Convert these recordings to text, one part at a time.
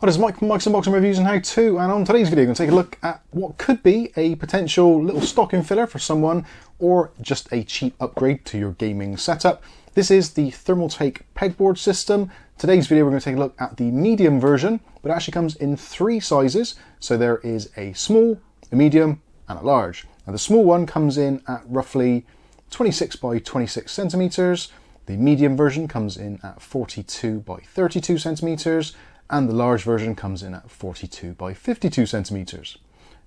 Hi, this is Mike from Mike's Unboxing Reviews and How To, and on today's video I'm going to take a look at what could be a potential little stocking filler for someone or just a cheap upgrade to your gaming setup. This is the Thermaltake Pegboard system. Today's video we're going to take a look at the medium version, but it actually comes in three sizes. So there is a small, a medium and a large. Now the small one comes in at roughly 26 by 26 centimeters. The medium version comes in at 42 by 32 centimeters. And the large version comes in at 42 by 52 centimeters.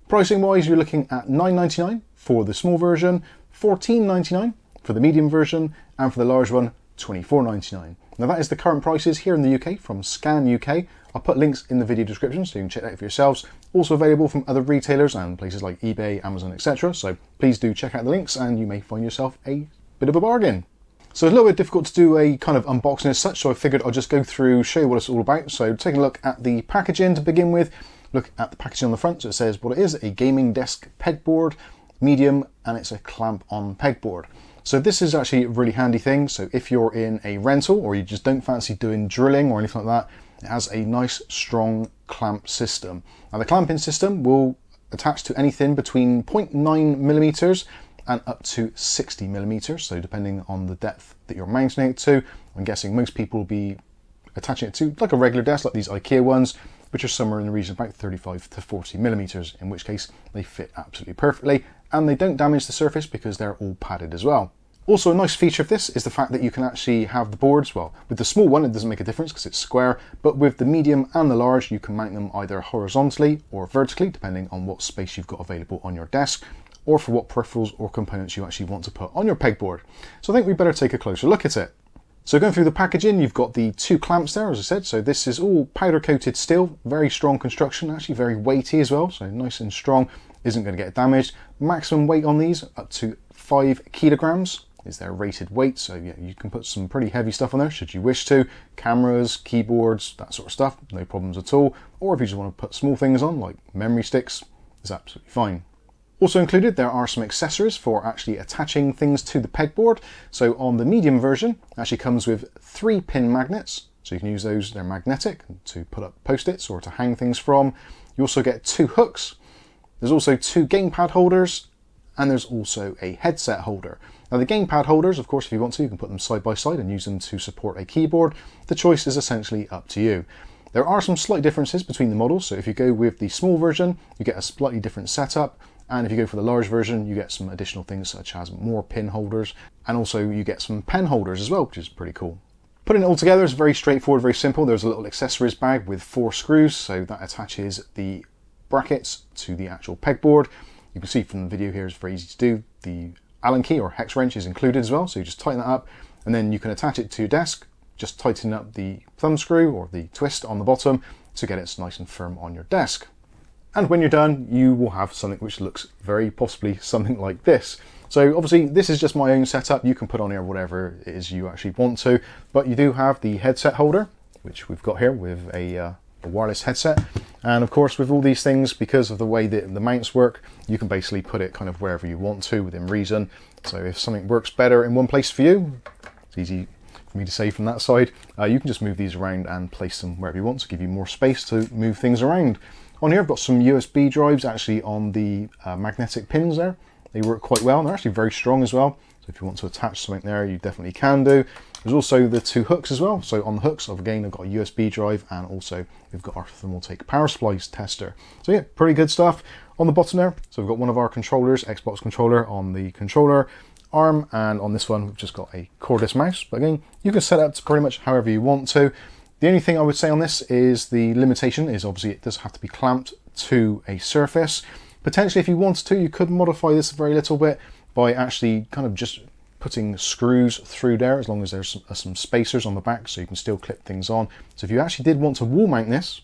Pricing wise, you're looking at $9.99 for the small version, $14.99 for the medium version, and for the large one, $24.99. Now that is the current prices here in the UK from Scan UK. I'll put links in the video description so you can check that out for yourselves. Also available from other retailers and places like eBay, Amazon, etc. So please do check out the links and you may find yourself a bit of a bargain. So it's a little bit difficult to do a kind of unboxing as such, so I figured I'll just go through, show you what it's all about. So taking a look at the packaging to begin with, look at the packaging on the front. So it says what it is, a gaming desk pegboard, medium, and it's a clamp-on pegboard. So this is actually a really handy thing. So if you're in a rental or you just don't fancy doing drilling or anything like that, it has a nice strong clamp system. Now the clamping system will attach to anything between 0.9 millimeters and up to 60 millimeters, so depending on the depth that you're mounting it to. I'm guessing most people will be attaching it to like a regular desk, like these IKEA ones, which are somewhere in the region of about 35 to 40 millimeters, in which case they fit absolutely perfectly and they don't damage the surface because they're all padded as well. Also, a nice feature of this is the fact that you can actually have the boards, well, with the small one it doesn't make a difference because it's square, but with the medium and the large you can mount them either horizontally or vertically depending on what space you've got available on your desk, or for what peripherals or components you actually want to put on your pegboard. So I think we better take a closer look at it. So going through the packaging, you've got the two clamps there, as I said. So this is all powder coated steel, very strong construction, actually very weighty as well. So nice and strong, isn't going to get damaged. Maximum weight on these up to 5 kilograms is their rated weight. So yeah, you can put some pretty heavy stuff on there should you wish to. Cameras, keyboards, that sort of stuff, no problems at all. Or if you just want to put small things on like memory sticks, it's absolutely fine. Also included, there are some accessories for actually attaching things to the pegboard. So on the medium version, it actually comes with 3 pin magnets. So you can use those, they're magnetic, to put up post-its or to hang things from. You also get 2 hooks. There's also 2 gamepad holders, and there's also a headset holder. Now the gamepad holders, of course, if you want to, you can put them side by side and use them to support a keyboard. The choice is essentially up to you. There are some slight differences between the models. So if you go with the small version, you get a slightly different setup. And if you go for the large version, you get some additional things such as more pin holders, and also you get some pen holders as well, which is pretty cool. Putting it all together is very straightforward, very simple. There's a little accessories bag with 4 screws, so that attaches the brackets to the actual pegboard. You can see from the video here, it's very easy to do. The Allen key or hex wrench is included as well, so you just tighten that up, and then you can attach it to your desk, just tighten up the thumb screw or the twist on the bottom to get it nice and firm on your desk. And when you're done, you will have something which looks very possibly something like this. So obviously this is just my own setup. You can put on here whatever it is you actually want to, but you do have the headset holder, which we've got here with a wireless headset. And of course, with all these things, because of the way that the mounts work, you can basically put it kind of wherever you want to within reason. So if something works better in one place for you, it's easy for me to say from that side, you can just move these around and place them wherever you want to give you more space to move things around. On here I've got some USB drives actually on the magnetic pins there. They work quite well and they're actually very strong as well. So if you want to attach something there, you definitely can do. There's also the 2 hooks as well. So on the hooks, I've got a USB drive, and also we've got our Thermaltake power splice tester. So yeah, pretty good stuff. On the bottom there, so we've got one of our controllers, Xbox controller on the controller arm, and on this one we've just got a cordless mouse. But again, you can set it up to pretty much however you want to. The only thing I would say on this is the limitation is obviously it does have to be clamped to a surface. Potentially if you wanted to, you could modify this a very little bit by actually kind of just putting screws through there, as long as there's some spacers on the back so you can still clip things on. So if you actually did want to wall mount this,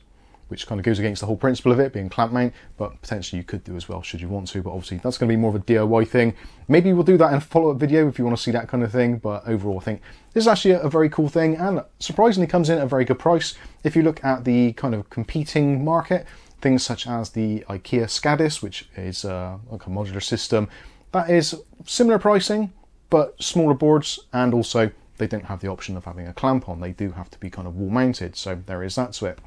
which kind of goes against the whole principle of it being clamp mount, but potentially you could do as well should you want to, but obviously that's going to be more of a DIY thing. Maybe we'll do that in a follow-up video if you want to see that kind of thing, but overall I think this is actually a very cool thing and surprisingly comes in at a very good price. If you look at the kind of competing market, things such as the IKEA SCADIS, which is like a modular system, that is similar pricing but smaller boards, and also they don't have the option of having a clamp on. They do have to be kind of wall mounted, so there is that to it.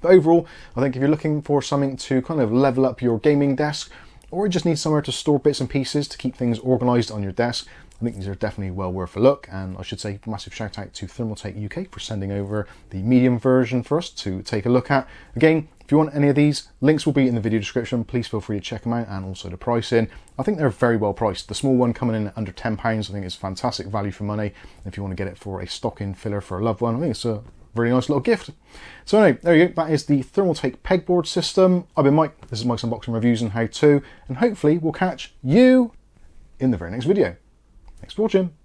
But overall, I think if you're looking for something to kind of level up your gaming desk, or you just need somewhere to store bits and pieces to keep things organised on your desk, I think these are definitely well worth a look. And I should say massive shout out to Thermaltake UK for sending over the medium version for us to take a look at. Again, if you want any of these, links will be in the video description. Please feel free to check them out, and also the pricing. I think they're very well priced. The small one coming in at under £10, I think it's fantastic value for money. If you want to get it for a stocking filler for a loved one, I think it's a really nice little gift. So anyway, there you go. That is the Thermaltake Pegboard system. I've been Mike. This is Mike's Unboxing Reviews and How To, and hopefully we'll catch you in the very next video. Thanks for watching.